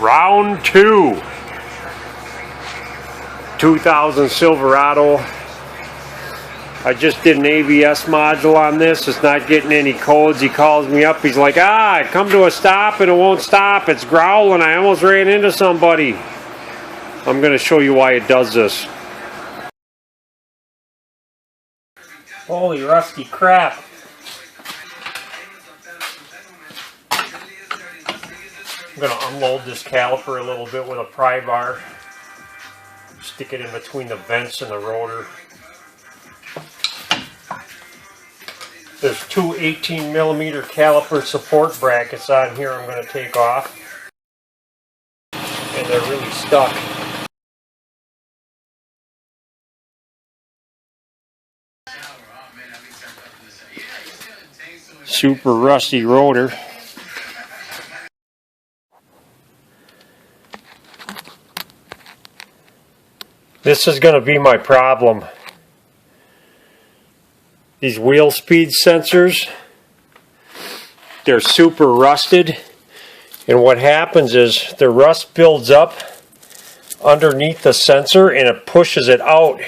Round 2. 2000 Silverado. I just did an ABS module on this. It's not getting any codes. He calls me up. He's like, I come to a stop and it won't stop. It's growling. I almost ran into somebody. I'm going to show you why it does this. Holy rusty crap. I'm going to unload this caliper a little bit with a pry bar. Stick it in between the vents and the rotor. There's two 18mm caliper support brackets on here I'm going to take off. And they're really stuck. Super rusty rotor. This is going to be my problem. These wheel speed sensors, they're super rusted, and what happens is the rust builds up underneath the sensor and it pushes it out.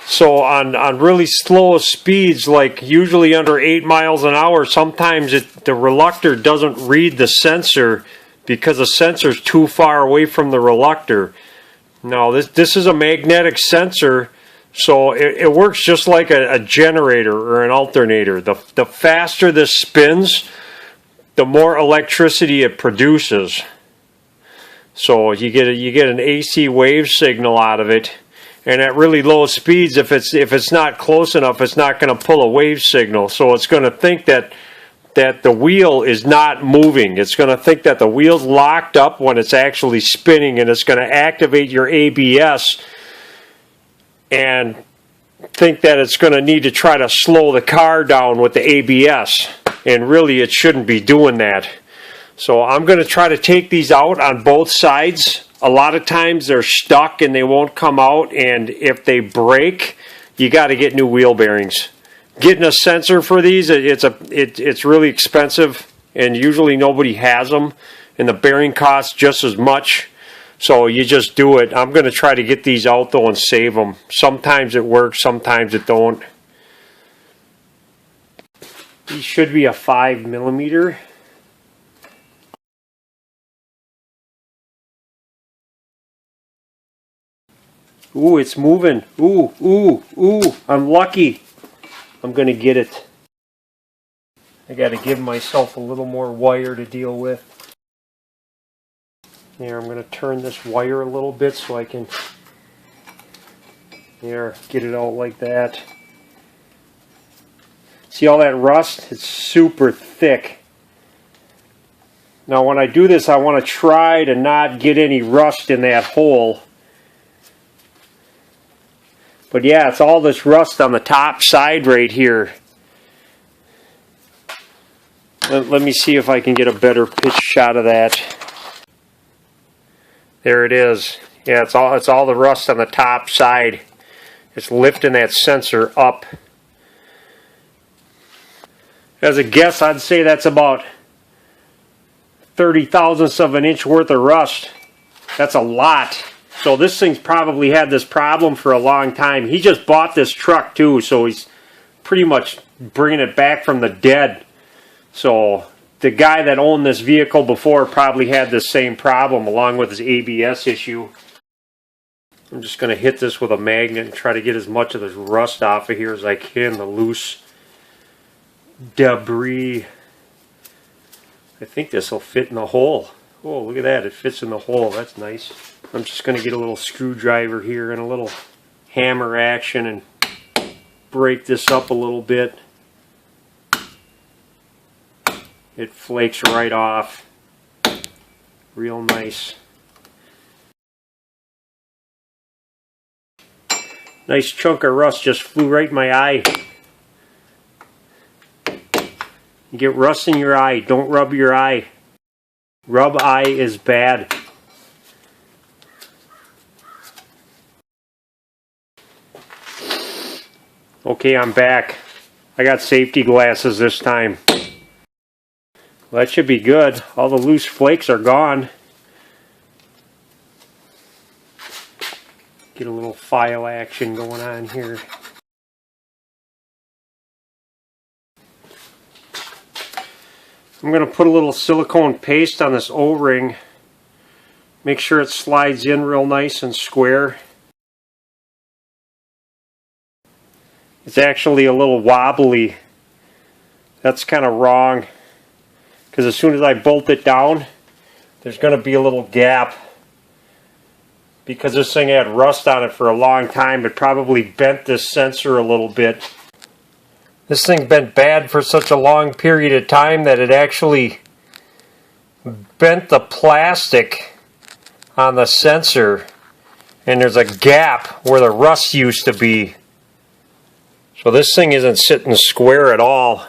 So on really slow speeds, like usually under 8 miles an hour, sometimes the reluctor doesn't read the sensor because the sensor's too far away from the reluctor. Now this is a magnetic sensor, so it works just like a generator or an alternator. The faster this spins, the more electricity it produces. So you get an AC wave signal out of it, and at really low speeds, if it's not close enough, it's not going to pull a wave signal. So it's going to think that the wheel is not moving. It's going to think that the wheel's locked up when it's actually spinning, and it's going to activate your ABS and think that it's going to need to try to slow the car down with the ABS. And really it shouldn't be doing that. So I'm going to try to take these out on both sides. A lot of times they're stuck and they won't come out, and if they break, you got to get new wheel bearings. Getting a sensor for these, it's really expensive, and usually nobody has them, and the bearing costs just as much. So you just do it. I'm going to try to get these out though and save them. Sometimes it works, sometimes it don't. These should be a 5mm. Ooh, it's moving. Ooh, ooh, ooh. I'm lucky. I'm going to get it. I got to give myself a little more wire to deal with. There, I'm going to turn this wire a little bit so I can get it out like that. See all that rust? It's super thick. Now when I do this, I want to try to not get any rust in that hole. But yeah, it's all this rust on the top side right here. Let me see if I can get a better pitch shot of that. There it is. Yeah, it's all the rust on the top side. It's lifting that sensor up. As a guess, I'd say that's about 30 thousandths of an inch worth of rust. That's a lot. So this thing's probably had this problem for a long time. He just bought this truck too, so he's pretty much bringing it back from the dead. So the guy that owned this vehicle before probably had this same problem along with his ABS issue. I'm just going to hit this with a magnet and try to get as much of this rust off of here as I can, the loose debris. I think this will fit in the hole. Oh, look at that. It fits in the hole. That's nice. I'm just going to get a little screwdriver here and a little hammer action and break this up a little bit. It flakes right off. Real nice. Nice chunk of rust just flew right in my eye. You get rust in your eye, don't rub your eye. Rub eye is bad. Okay, I'm back. I got safety glasses this time. Well, that should be good. All the loose flakes are gone. Get a little file action going on here. I'm going to put a little silicone paste on this O-ring. Make sure it slides in real nice and square. It's actually a little wobbly. That's kind of wrong, because as soon as I bolt it down, there's going to be a little gap. Because this thing had rust on it for a long time, it probably bent this sensor a little bit. This thing's been bad for such a long period of time that it actually bent the plastic on the sensor, and there's a gap where the rust used to be. So this thing isn't sitting square at all.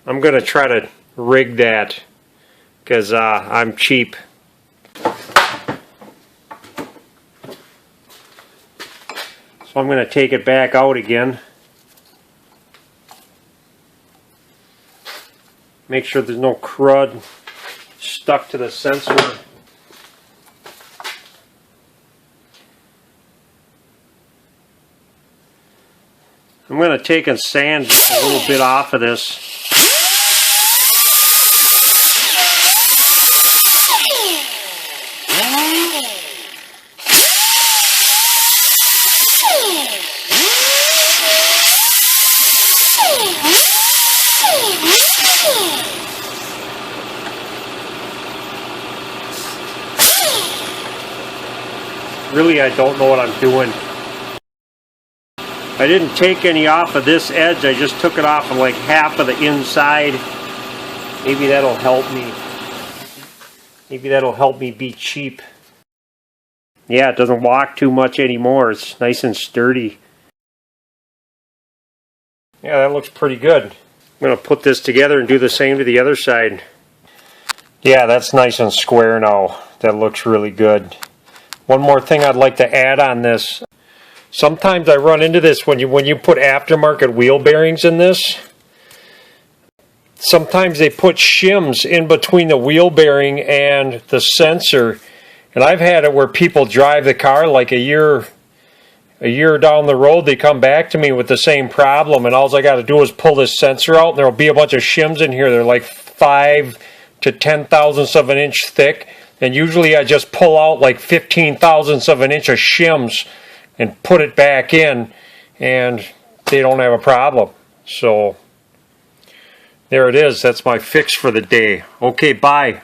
I'm going to try to rig that because I'm cheap. So I'm going to take it back out again. Make sure there's no crud stuck to the sensor. I'm going to take and sand a little bit off of this. Really, I don't know what I'm doing. I didn't take any off of this edge, I just took it off of like half of the inside. Maybe that'll help me. Maybe that'll help me be cheap. Yeah, it doesn't walk too much anymore. It's nice and sturdy. Yeah, that looks pretty good. I'm going to put this together and do the same to the other side. Yeah, that's nice and square now. That looks really good. One more thing I'd like to add on this. Sometimes I run into this when you put aftermarket wheel bearings in this. Sometimes they put shims in between the wheel bearing and the sensor. And I've had it where people drive the car like a year down the road, they come back to me with the same problem, and all I got to do is pull this sensor out and there'll be a bunch of shims in here. They're like 5 to 10 thousandths of an inch thick. And usually I just pull out like 15 thousandths of an inch of shims and put it back in, and they don't have a problem. So there it is. That's my fix for the day. Okay, bye.